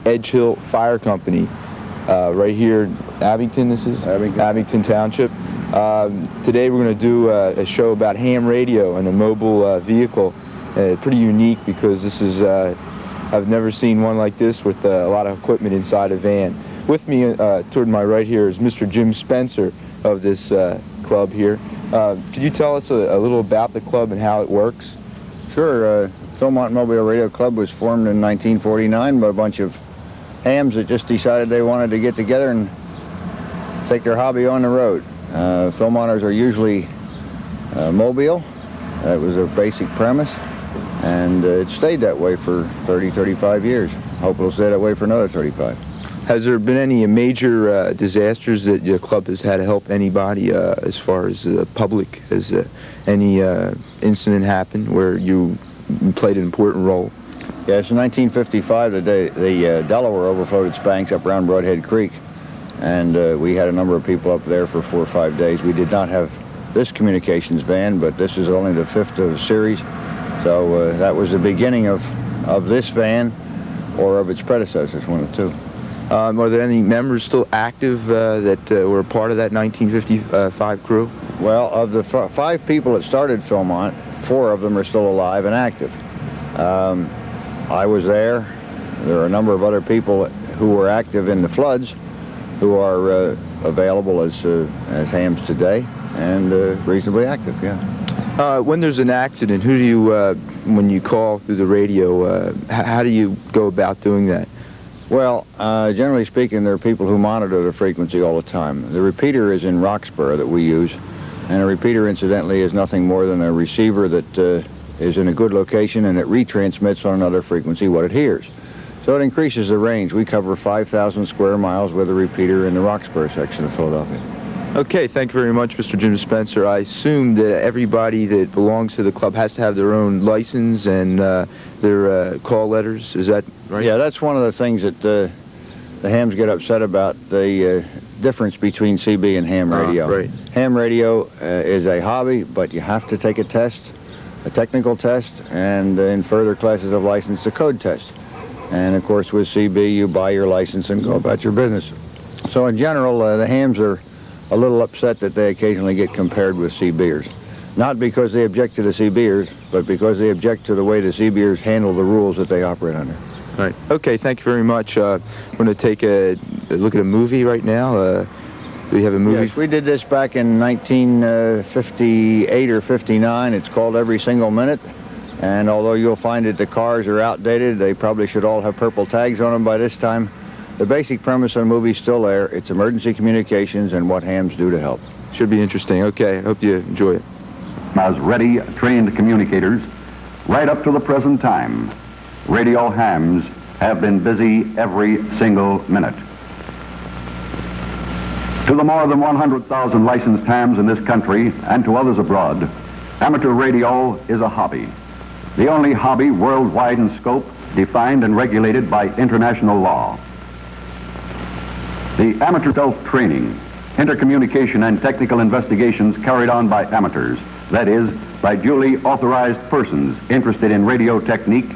Edge Hill Fire Company, right here in Abington. This is Abington Township. Today we're going to do a show about ham radio and a mobile vehicle. Pretty unique because this is, I've never seen one like this with a lot of equipment inside a van. With me toward my right here is Mr. Jim Spencer of this club here. Could you tell us a little about the club and how it works? Sure. Phil-Mont Mobile Radio Club was formed in 1949 by a bunch of hams that just decided they wanted to get together and take their hobby on the road. Philmonters are usually mobile. That was their basic premise, and it stayed that way for 30, 35 years. Hope it'll stay that way for another 35. Has there been any major disasters that your club has had to help anybody as far as the public? Has any incident happened where you played an important role? Yes, in 1955, the Delaware overflowed its banks up around Broadhead Creek, and we had a number of people up there for 4 or 5 days. We did not have this communications van, but this is only the 5th of a series, so that was the beginning of this van, or of its predecessors, one of the two. Are there any members still active that were part of that 1955 crew? Well, of the 5 people that started Philmont, 4 of them are still alive and active. I was there. There are a number of other people who were active in the floods who are available as hams today and reasonably active, yeah. When there's an accident, who do you, when you call through the radio, how do you go about doing that? Well, generally speaking, there are people who monitor the frequency all the time. The repeater is in Roxborough that we use, and a repeater, incidentally, is nothing more than a receiver that is in a good location, and it retransmits on another frequency what it hears. So it increases the range. We cover 5,000 square miles with a repeater in the Roxborough section of Philadelphia. Okay, thank you very much, Mr. Jim Spencer. I assume that everybody that belongs to the club has to have their own license and their call letters. Is that right? Yeah, that's one of the things that the hams get upset about, the difference between CB and ham radio. Right. Ham radio is a hobby, but you have to take a test, a technical test, and in further classes of license, a code test. And of course, with CB, you buy your license and go about your business. So in general, the hams are a little upset that they occasionally get compared with CBers. Not because they object to the CBers, but because they object to the way the CBers handle the rules that they operate under. Right. Okay, thank you very much. We're going to take a look at a movie right now. Do we have a movie? Yes, we did this back in 1958 or 59. It's called Every Single Minute. And although you'll find that the cars are outdated, they probably should all have purple tags on them by this time. The basic premise of the movie is still there. It's emergency communications and what hams do to help. Should be interesting. Okay, I hope you enjoy it. As ready, trained communicators, right up to the present time, radio hams have been busy every single minute. To the more than 100,000 licensed hams in this country and to others abroad, amateur radio is a hobby. The only hobby worldwide in scope, defined and regulated by international law. The amateur self-training, intercommunication and technical investigations carried on by amateurs, that is, by duly authorized persons interested in radio technique,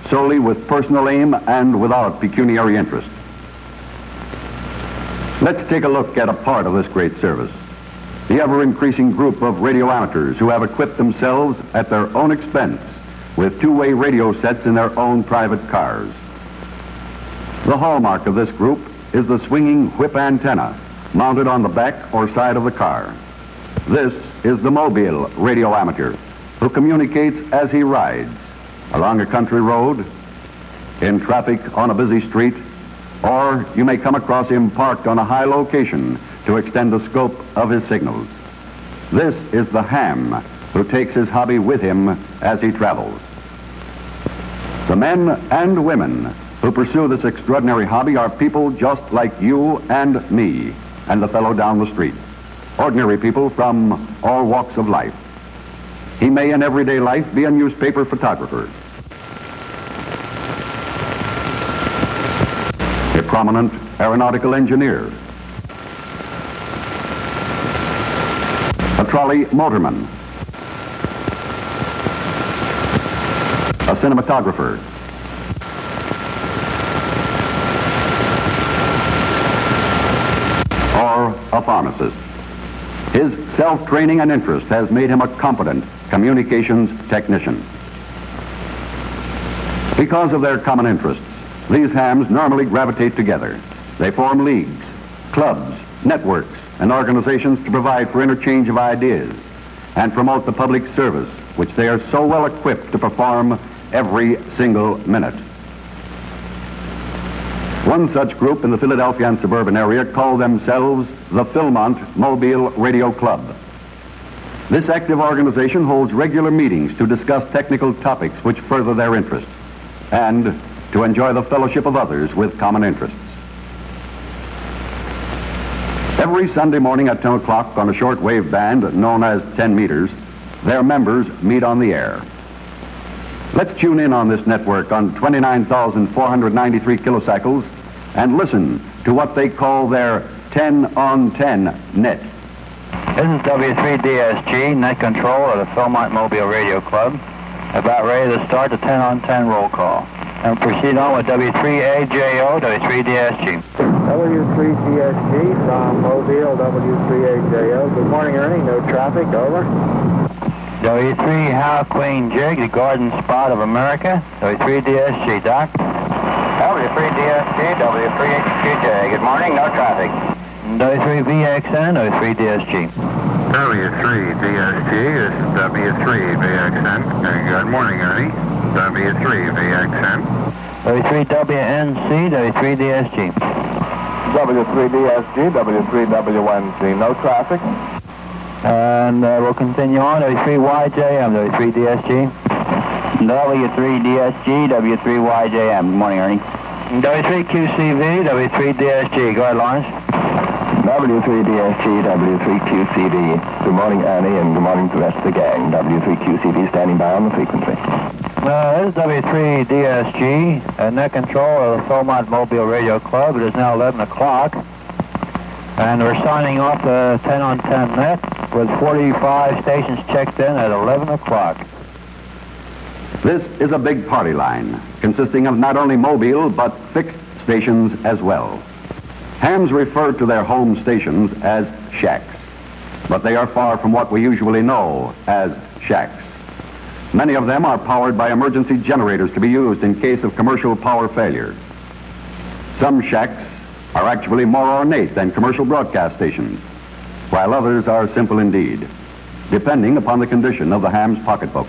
solely with personal aim and without pecuniary interest. Let's take a look at a part of this great service. The ever-increasing group of radio amateurs who have equipped themselves at their own expense with two-way radio sets in their own private cars. The hallmark of this group is the swinging whip antenna mounted on the back or side of the car. This is the mobile radio amateur who communicates as he rides along a country road, in traffic on a busy street, or you may come across him parked on a high location to extend the scope of his signals. This is the ham who takes his hobby with him as he travels. The men and women who pursue this extraordinary hobby are people just like you and me and the fellow down the street. Ordinary people from all walks of life. He may in everyday life be a newspaper photographer, a prominent aeronautical engineer, a trolley motorman, a cinematographer, pharmacist. His self-training and interest has made him a competent communications technician. Because of their common interests, these hams normally gravitate together. They form leagues, clubs, networks, and organizations to provide for interchange of ideas and promote the public service, which they are so well equipped to perform every single minute. One such group in the Philadelphia and suburban area called themselves the Phil-Mont Mobile Radio Club. This active organization holds regular meetings to discuss technical topics which further their interest and to enjoy the fellowship of others with common interests. Every Sunday morning at 10 o'clock on a shortwave band known as 10 meters, their members meet on the air. Let's tune in on this network on 29,493 kilocycles and listen to what they call their 10 on 10 net. This is W3DSG, net control of the Philmont Mobile Radio Club. About ready to start the 10 on 10 roll call. And proceed on with W3AJO, W3DSG. W3DSG from Mobile, W3AJO. Good morning, Ernie. No traffic, over. W3 Hal Queen Jig, the Garden Spot of America, W3DSG, Doc. W3DSG, W3HQJ. Good morning, no traffic. W3VXN, W3DSG. W3DSG, this is W3VXN. Good morning, Ernie. W3VXN. W3WNC, W3DSG. W3DSG, W3WNC. No traffic. And we'll continue on, W3YJM, W3DSG. W3DSG, W3YJM. Good morning, Ernie. W3QCV, W3DSG. Go ahead, Lawrence. W3DSG, W3QCV. Good morning, Ernie, and good morning to the rest of the gang. W3QCV standing by on the frequency. This is W3DSG, net control of the Philmont Mobile Radio Club. It is now 11 o'clock, and we're signing off the 10 on 10 net with 45 stations checked in at 11 o'clock. This is a big party line, consisting of not only mobile, but fixed stations as well. Hams refer to their home stations as shacks, but they are far from what we usually know as shacks. Many of them are powered by emergency generators to be used in case of commercial power failure. Some shacks are actually more ornate than commercial broadcast stations, while others are simple indeed, depending upon the condition of the ham's pocketbook.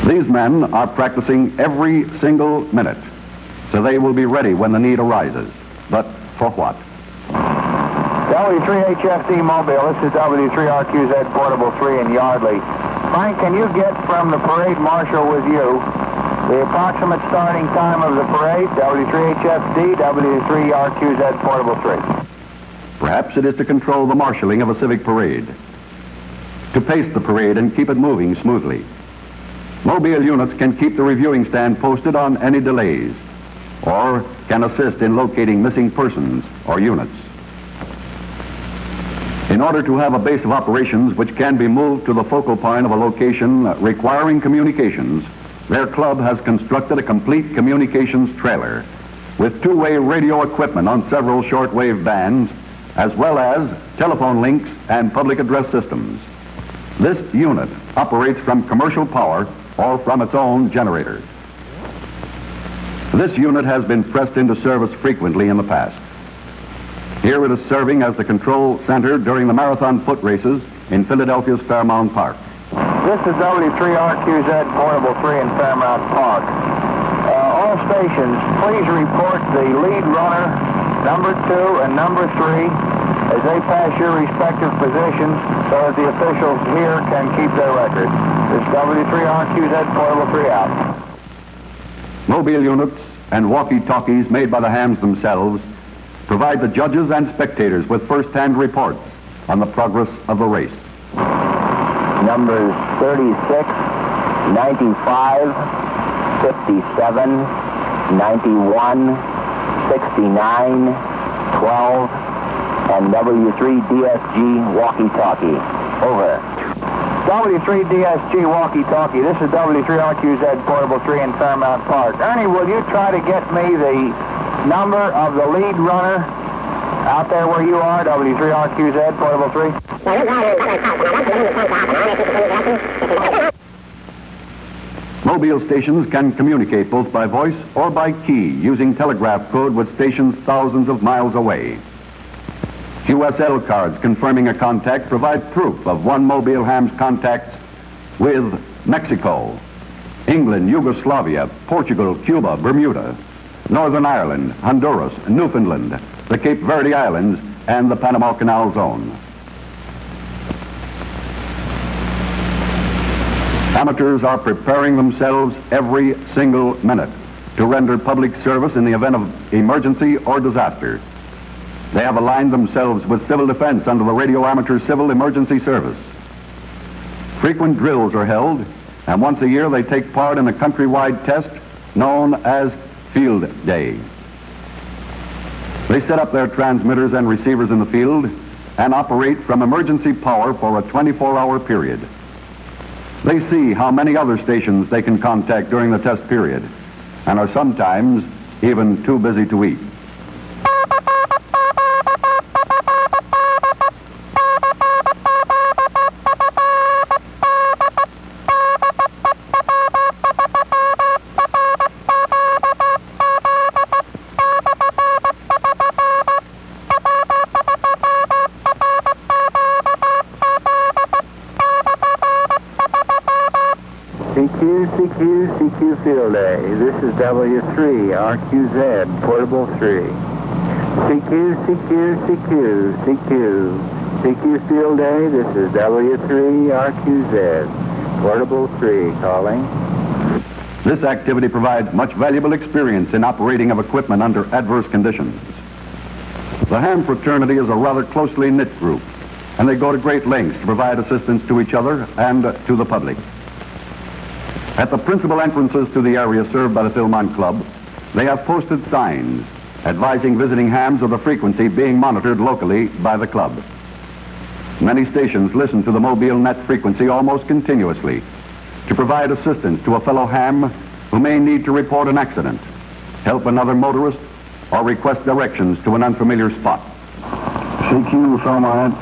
These men are practicing every single minute, so they will be ready when the need arises. But for what? W3HFD Mobile, this is W3RQZ Portable 3 in Yardley. Frank, can you get from the parade marshal with you the approximate starting time of the parade? W3HFD, W3RQZ Portable 3. Perhaps it is to control the marshalling of a civic parade, to pace the parade and keep it moving smoothly. Mobile units can keep the reviewing stand posted on any delays, or can assist in locating missing persons or units. In order to have a base of operations which can be moved to the focal point of a location requiring communications, their club has constructed a complete communications trailer with two-way radio equipment on several shortwave bands, as well as telephone links and public address systems. This unit operates from commercial power or from its own generator. This unit has been pressed into service frequently in the past. Here it is serving as the control center during the marathon foot races in Philadelphia's Fairmount Park. This is W3RQZ Portable 3 in Fairmount Park. All stations, please report the lead runner, number 2 and number 3, as they pass your respective positions so that the officials here can keep their record. This is W3RQZ Portable 3 out. Mobile units and walkie-talkies made by the hams themselves provide the judges and spectators with first-hand reports on the progress of the race. Numbers 36, 95, 57, 91, 69, 12, and W3DSG walkie-talkie. Over. W3DSG walkie-talkie. This is W3RQZ Portable 3 in Fairmount Park. Ernie, will you try to get me the number of the lead runner Out there where you are, W3RQZ, portable 3. Mobile stations can communicate both by voice or by key using telegraph code with stations thousands of miles away. QSL cards confirming a contact provide proof of one mobile ham's contacts with Mexico, England, Yugoslavia, Portugal, Cuba, Bermuda, Northern Ireland, Honduras, Newfoundland, the Cape Verde Islands, and the Panama Canal Zone. Amateurs are preparing themselves every single minute to render public service in the event of emergency or disaster. They have aligned themselves with civil defense under the Radio Amateur Civil Emergency Service. Frequent drills are held, and once a year they take part in a countrywide test known as Field Day. They set up their transmitters and receivers in the field and operate from emergency power for a 24-hour period. They see how many other stations they can contact during the test period and are sometimes even too busy to eat. CQ Field Day. This is W3RQZ, portable 3. CQ Field Day. This is W3RQZ, portable 3 calling. This activity provides much valuable experience in operating of equipment under adverse conditions. The ham fraternity is a rather closely knit group, and they go to great lengths to provide assistance to each other and to the public. At the principal entrances to the area served by the Philmont Club, they have posted signs advising visiting hams of the frequency being monitored locally by the club. Many stations listen to the mobile net frequency almost continuously to provide assistance to a fellow ham who may need to report an accident, help another motorist, or request directions to an unfamiliar spot. CQ Philmont,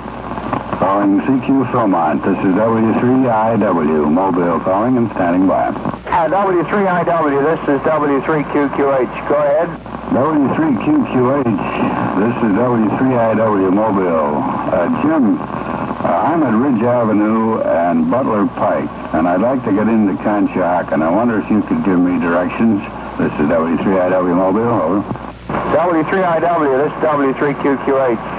calling CQ Philmont. This is W3IW, mobile calling and standing by. W3IW, this is W3QQH. Go ahead. W3QQH, this is W3IW, mobile. Jim, I'm at Ridge Avenue and Butler Pike, and I'd like to get into Conshohocken. I wonder if you could give me directions. This is W3IW, mobile, over. W3IW, this is W3QQH.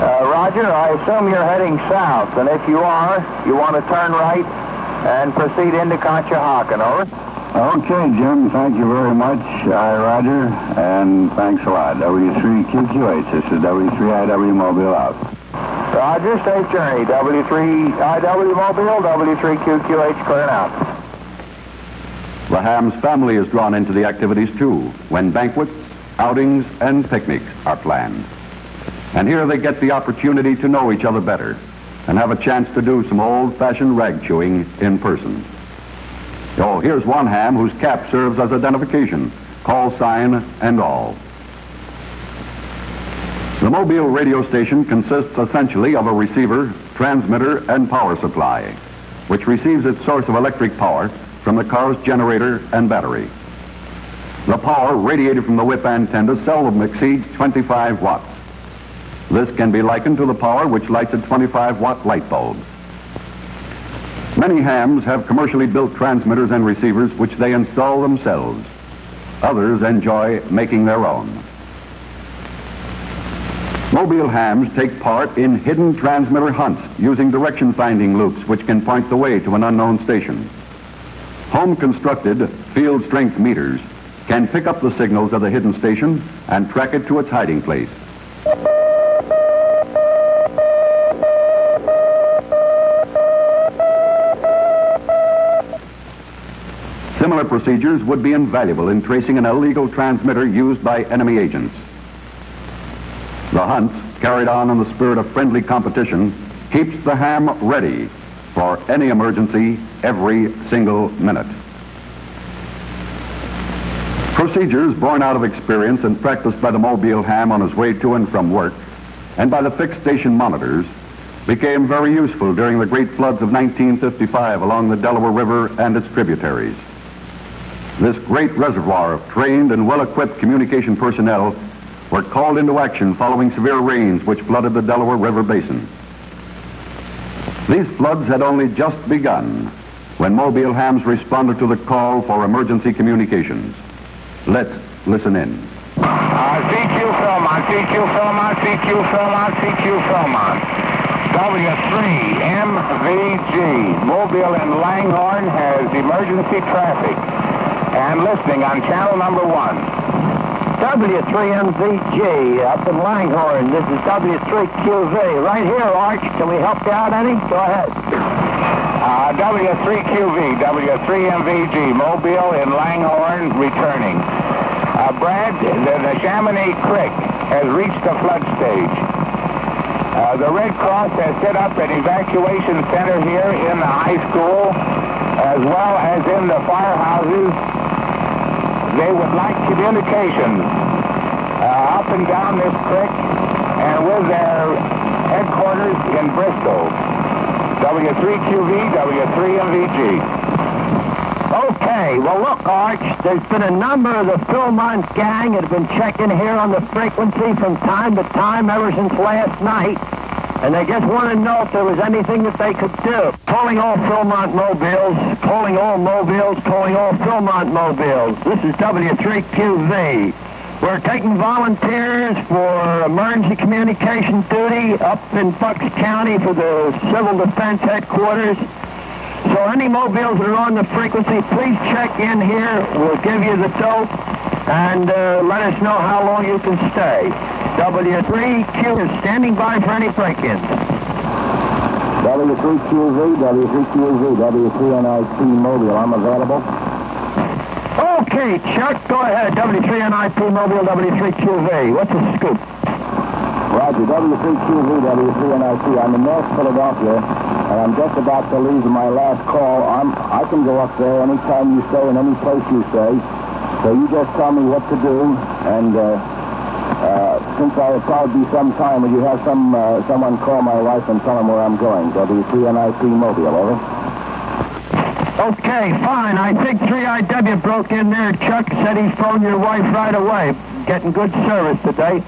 Roger, I assume you're heading south, and if you are, you want to turn right and proceed into Conshohocken, over. Okay, Jim, thank you very much. Roger, and thanks a lot. W3QQH, this is W3IW Mobile out. Roger, safe journey. W3IW Mobile, W3QQH clearing out. The ham's family is drawn into the activities too, when banquets, outings, and picnics are planned. And here they get the opportunity to know each other better and have a chance to do some old-fashioned rag chewing in person. Oh, here's one ham whose cap serves as identification, call sign and all. The mobile radio station consists essentially of a receiver, transmitter, and power supply, which receives its source of electric power from the car's generator and battery. The power radiated from the whip antenna seldom exceeds 25 watts. This can be likened to the power which lights a 25-watt light bulb. Many hams have commercially built transmitters and receivers which they install themselves. Others enjoy making their own. Mobile hams take part in hidden transmitter hunts using direction-finding loops which can point the way to an unknown station. Home-constructed field-strength meters can pick up the signals of the hidden station and track it to its hiding place. Similar procedures would be invaluable in tracing an illegal transmitter used by enemy agents. The hunts, carried on in the spirit of friendly competition, keeps the ham ready for any emergency every single minute. Procedures born out of experience and practiced by the mobile ham on his way to and from work and by the fixed station monitors, became very useful during the great floods of 1955 along the Delaware River and its tributaries. This great reservoir of trained and well-equipped communication personnel were called into action following severe rains which flooded the Delaware River basin. These floods had only just begun when Mobile hams responded to the call for emergency communications. Let's listen in. CQ Philmont, CQ Philmont, CQ Philmont, CQ Philmont. W3MVG, Mobile and Langhorne has emergency traffic and listening on channel number 1. W3MVG up in Langhorne, this is W3QV. Right here, Arch, can we help you out any? Go ahead. W3QV, W3MVG, Mobile in Langhorne, returning. Brad, the Chamonix Creek has reached the flood stage. The Red Cross has set up an evacuation center here in the high school, as well as in the firehouses. They would like communications up and down this creek and with their headquarters in Bristol. W3QV, W3MVG. Okay, well look, Arch, there's been a number of the Philmont gang that have been checking here on the frequency from time to time ever since last night, and they just want to know if there was anything that they could do. Calling all Philmont mobiles, calling all mobiles, calling all Philmont mobiles. This is W3QV. We're taking volunteers for emergency communication duty up in Bucks County for the Civil Defense Headquarters. So any mobiles that are on the frequency, please check in here. We'll give you the dope and let us know how long you can stay. W3Q is standing by for any break-ins. W3QV, W3QV, W3NIP Mobile, I'm available. Okay, Chuck, go ahead. W3NIP Mobile, W3QV. What's the scoop? Roger, W3QV, W3NIP. I'm in North Philadelphia, and I'm just about to leave my last call. I can go up there anytime you say and any place you say. So you just tell me what to do, and since I'll probably be some time, will you have someone call my wife and tell them where I'm going? W3NIP Mobile, over. Okay, fine. I think 3IW broke in there. Chuck said he phoned your wife right away. Getting good service today.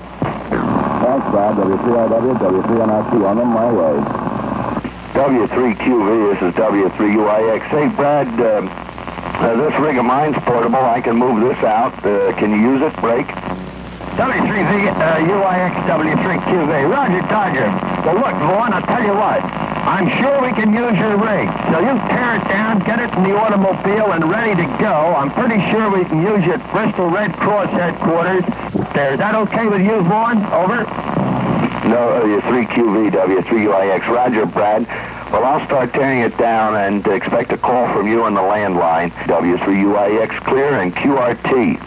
Thanks, Brad. W3IW, W3NIP, I'm on my way. W3QV, this is W3UIX. Hey, Brad, this rig of mine's portable. I can move this out. Can you use it? Break? W3UIX, W3QV. Roger, Dodger. Well, look, Vaughn, I'll tell you what. I'm sure we can use your rig. So you tear it down, get it in the automobile, and ready to go. I'm pretty sure we can use you at Bristol Red Cross headquarters. There, is that okay with you, Vaughn? Over. No, W3QV, W3UIX. Roger, Brad. Well, I'll start tearing it down and expect a call from you on the landline. W3UIX clear and QRT.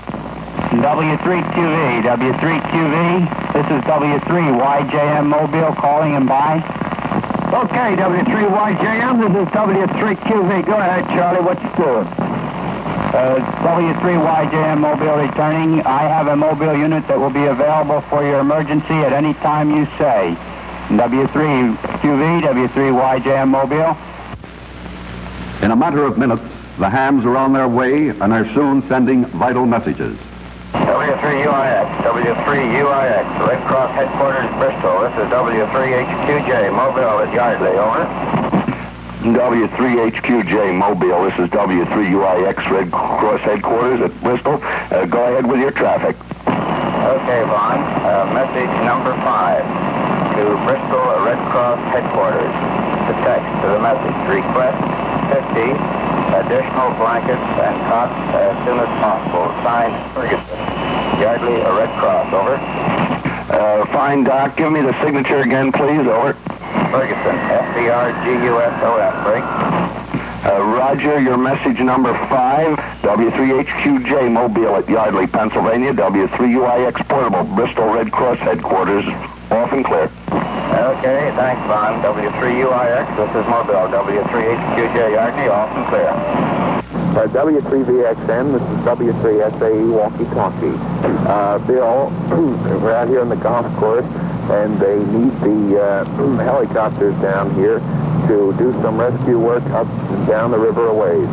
W3QV, W3QV. This is W3YJM Mobile calling and by. Okay, W3YJM, this is W3QV. Go ahead, Charlie, what you doing? W3YJM Mobile returning. I have a mobile unit that will be available for your emergency at any time you say. W3QV, W3YJM Mobile. In a matter of minutes, the hams are on their way and are soon sending vital messages. W3UIX, W3UIX, Red Cross Headquarters, Bristol. This is W3HQJ, Mobile at Yardley, over. W3HQJ Mobile, this is W3UIX, Red Cross Headquarters at Bristol. Go ahead with your traffic. Okay, Vaughn. Message number 5 to Bristol Red Cross Headquarters. The text to the message. Request 50 additional blankets and cots as soon as possible. Signed, Ferguson. Yardley, Red Cross, over. Fine, Doc. Give me the signature again, please, over. Ferguson, FBRGUSON, break. Roger, your message number 5, W3HQJ Mobile at Yardley, Pennsylvania, W3UIX Portable, Bristol Red Cross Headquarters, off and clear. Okay, thanks, Vaughn. W3UIX, this is Mobile, W3HQJ Yardley, off and clear. W3VXN, this is W3SAE Walkie-Talkie. Bill, we're out here on the golf course. and they need the helicopters down here to do some rescue work up and down the river a ways.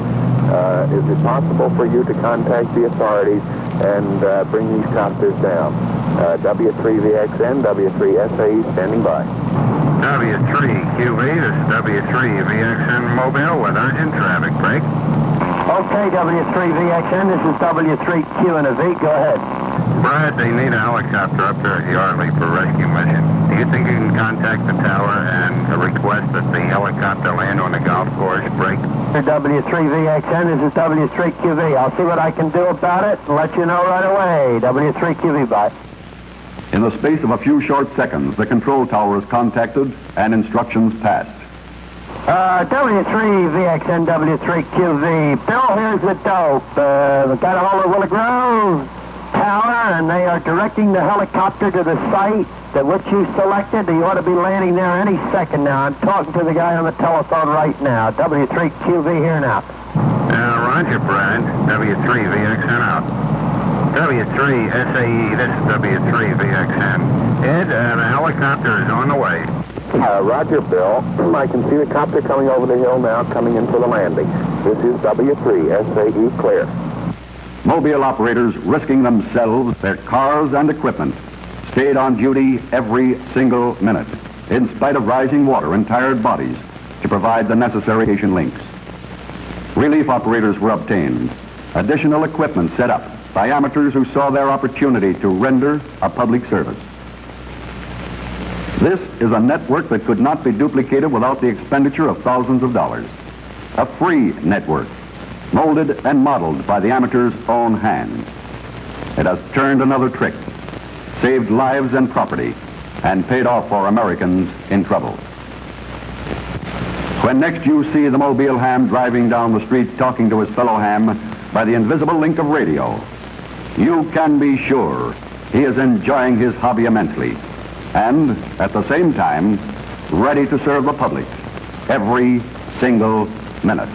Is it possible for you to contact the authorities and bring these copters down? W3VXN, W3SAE standing by. W3QV, this is W3VXN Mobile with urgent traffic break. Okay, W3VXN, this is W3Q and a V. Go ahead. Brad, they need a helicopter up there at Yardley for rescue mission. Do you think you can contact the tower and request that the helicopter land on the golf course break? W3VXN, this is W3QV. I'll see what I can do about it and let you know right away. W3QV, bye. In the space of a few short seconds, the control tower is contacted and instructions passed. W3VXN, W3QV. Bill, here's the dope. Got a hold of Willow Grove Tower, and they are directing the helicopter to the site that which you selected. You ought to be landing there any second now. I'm talking to the guy on the telephone right now. W3QV here now. Roger, Brad. W3VXN out. W3SAE, this is W3VXN. Ed, the helicopter is on the way. Roger, Bill. I can see the copter coming over the hill now, coming in for the landing. This is W3SAE clear. Mobile operators risking themselves, their cars and equipment, stayed on duty every single minute, in spite of rising water and tired bodies, to provide the necessary communication links. Relief operators were obtained, additional equipment set up by amateurs who saw their opportunity to render a public service. This is a network that could not be duplicated without the expenditure of thousands of dollars. A free network, molded and modeled by the amateur's own hands. It has turned another trick, saved lives and property, and paid off for Americans in trouble. When next you see the Mobile ham driving down the street talking to his fellow ham by the invisible link of radio, you can be sure he is enjoying his hobby immensely, and at the same time, ready to serve the public every single minute.